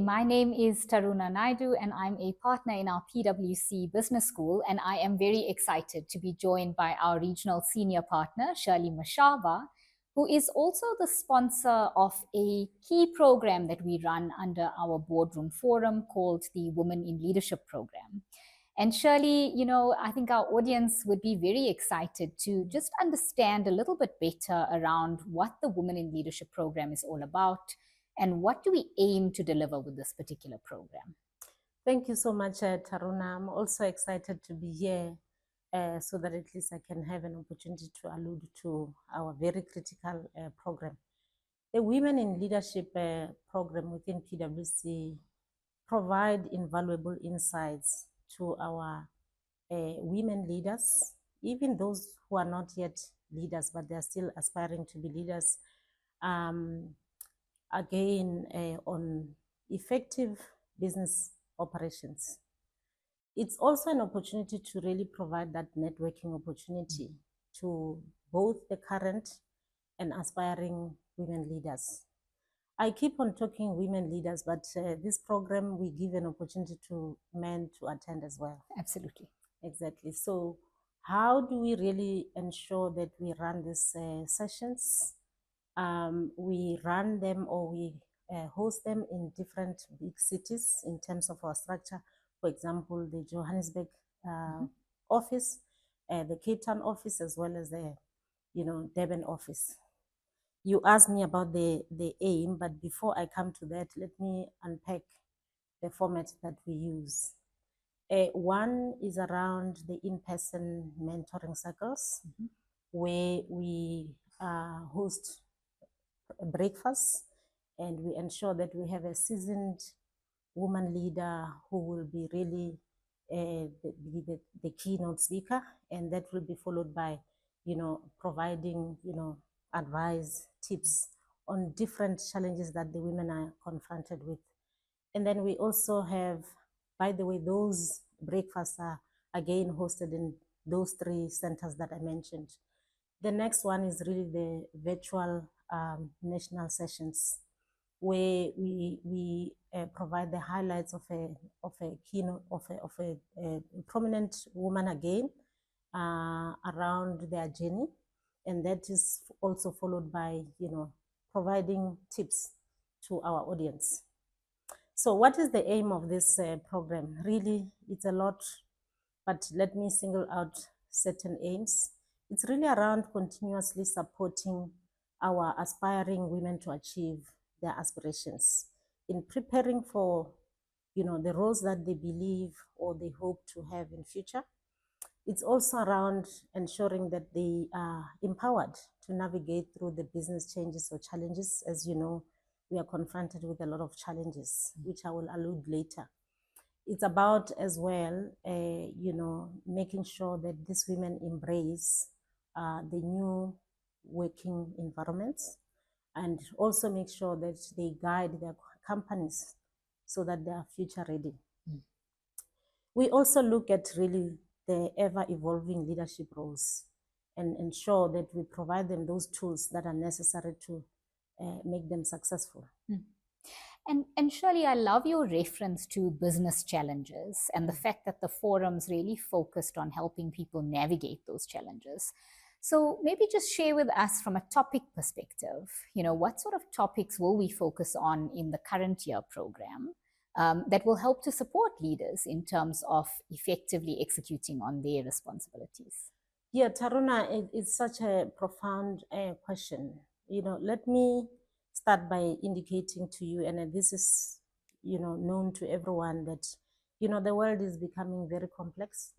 my name is Taruna Naidu, and I'm a partner in our PwC Business School, and I am very excited to be joined by our regional senior partner, Shirley Mashava, who is also the sponsor of a key program that we run under our boardroom forum called the Women in Leadership Program. And Shirley, I think our audience would be very excited to just understand a little bit better around what the Women in Leadership Program is all about and what do we aim to deliver with this particular program. Thank you so much, Taruna. I'm also excited to be here so that at least I can have an opportunity to allude to our very critical program. The Women in Leadership program within PwC provide invaluable insights to our women leaders, even those who are not yet leaders, but they are still aspiring to be leaders, again, on effective business operations. It's also an opportunity to really provide that networking opportunity to both the current and aspiring women leaders. I keep on talking women leaders, but this program, we give an opportunity to men to attend as well. Absolutely. Exactly. So how do we really ensure that we run these sessions? We run them, or we host them in different big cities in terms of our structure. For example, the Johannesburg office, the Cape Town office, as well as the Durban office. You asked me about the aim, but before I come to that, let me unpack the format that we use. One is around the in-person mentoring circles, where we host a breakfast, and we ensure that we have a seasoned woman leader who will be really the keynote speaker, and that will be followed by providing advice, tips on different challenges that the women are confronted with. And then we also have, by the way, those breakfasts are again hosted in those 3 centers that I mentioned. The next one is really the virtual national sessions, where we provide the highlights of a keynote of a prominent woman again around their journey, and that is also followed by providing tips to our audience. So what is the aim of this program? Really, it's a lot, but let me single out certain aims. It's really around continuously supporting our aspiring women to achieve their aspirations in preparing for the roles that they believe or they hope to have in future. It's also around ensuring that they are empowered to navigate through the business changes or challenges. As you know, we are confronted with a lot of challenges, which I will allude later. It's about as well, making sure that these women embrace the new working environments, and also make sure that they guide their companies so that they are future ready. We also look at really the ever-evolving leadership roles and ensure that we provide them those tools that are necessary to make them successful. And Shirley, I love your reference to business challenges and the fact that the forum's really focused on helping people navigate those challenges. So maybe just share with us from a topic perspective, what sort of topics will we focus on in the current year program that will help to support leaders in terms of effectively executing on their responsibilities? Yeah, Taruna, it's such a profound question. Let me start by indicating to you, and this is, known to everyone, that, the world is becoming very complex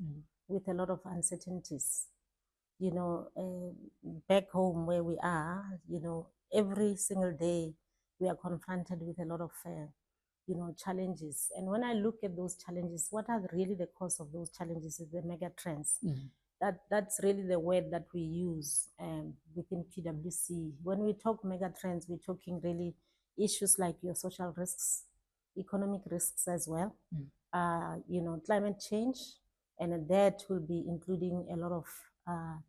with a lot of uncertainties. Back home where we are, every single day we are confronted with a lot of, challenges. And when I look at those challenges, what are really the cause of those challenges is the mega trends. That's really the word that we use within PwC. When we talk mega trends, we're talking really issues like your social risks, economic risks as well, climate change, and that will be including a lot of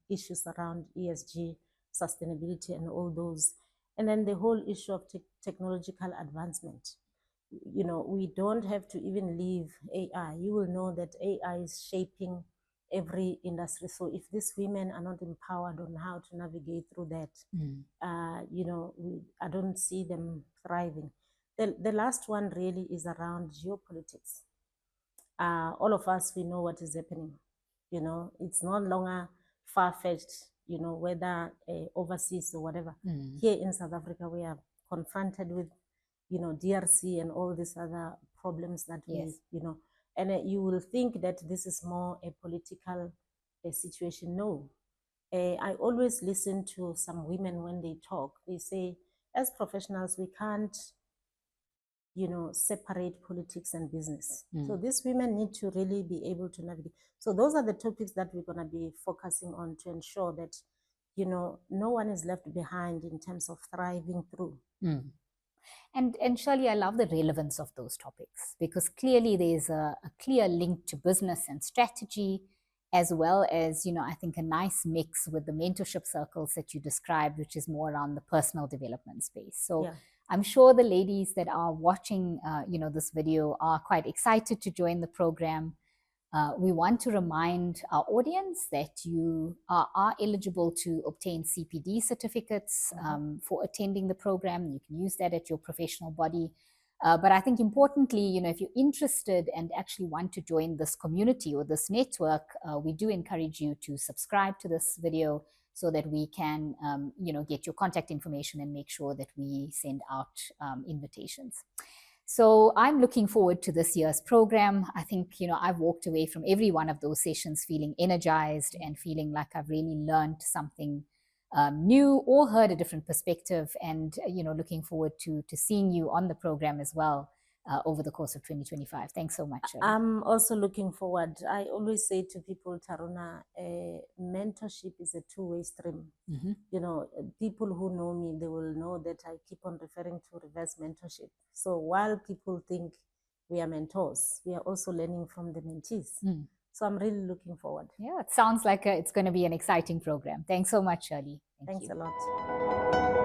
issues around ESG, sustainability, and all those. And then the whole issue of technological advancement. we don't have to even leave AI. You will know that AI is shaping every industry. So if these women are not empowered on how to navigate through that, I don't see them thriving. The last one really is around geopolitics. All of us, we know what is happening. It's no longer far-fetched, whether overseas or whatever. Here in South Africa, we are confronted with, DRC and all these other problems that Yes. and you will think that this is more a political situation. No. I always listen to some women when they talk. They say, as professionals, we can't separate politics and business. So these women need to really be able to navigate. So those are the topics that we're going to be focusing on to ensure that, no one is left behind in terms of thriving through. And Shirley, I love the relevance of those topics because clearly there's a clear link to business and strategy, as well as, I think a nice mix with the mentorship circles that you described, which is more around the personal development space. So yeah. I'm sure the ladies that are watching, this video are quite excited to join the program. We want to remind our audience that you are eligible to obtain CPD certificates for attending the program. You can use that at your professional body. But I think importantly, if you're interested and actually want to join this community or this network, we do encourage you to subscribe to this video so that we can, get your contact information and make sure that we send out invitations. So I'm looking forward to this year's program. I think, I've walked away from every one of those sessions feeling energized and feeling like I've really learned something new or heard a different perspective, and, looking forward to seeing you on the program as well over the course of 2025. Thanks so much, Shirley. I'm also looking forward. I always say to people, Taruna, mentorship is a two-way stream. People who know me, they will know that I keep on referring to reverse mentorship. So while people think we are mentors, we are also learning from the mentees. So I'm really looking forward. Yeah, it sounds like it's going to be an exciting program. Thanks so much, Shirley. Thanks a lot.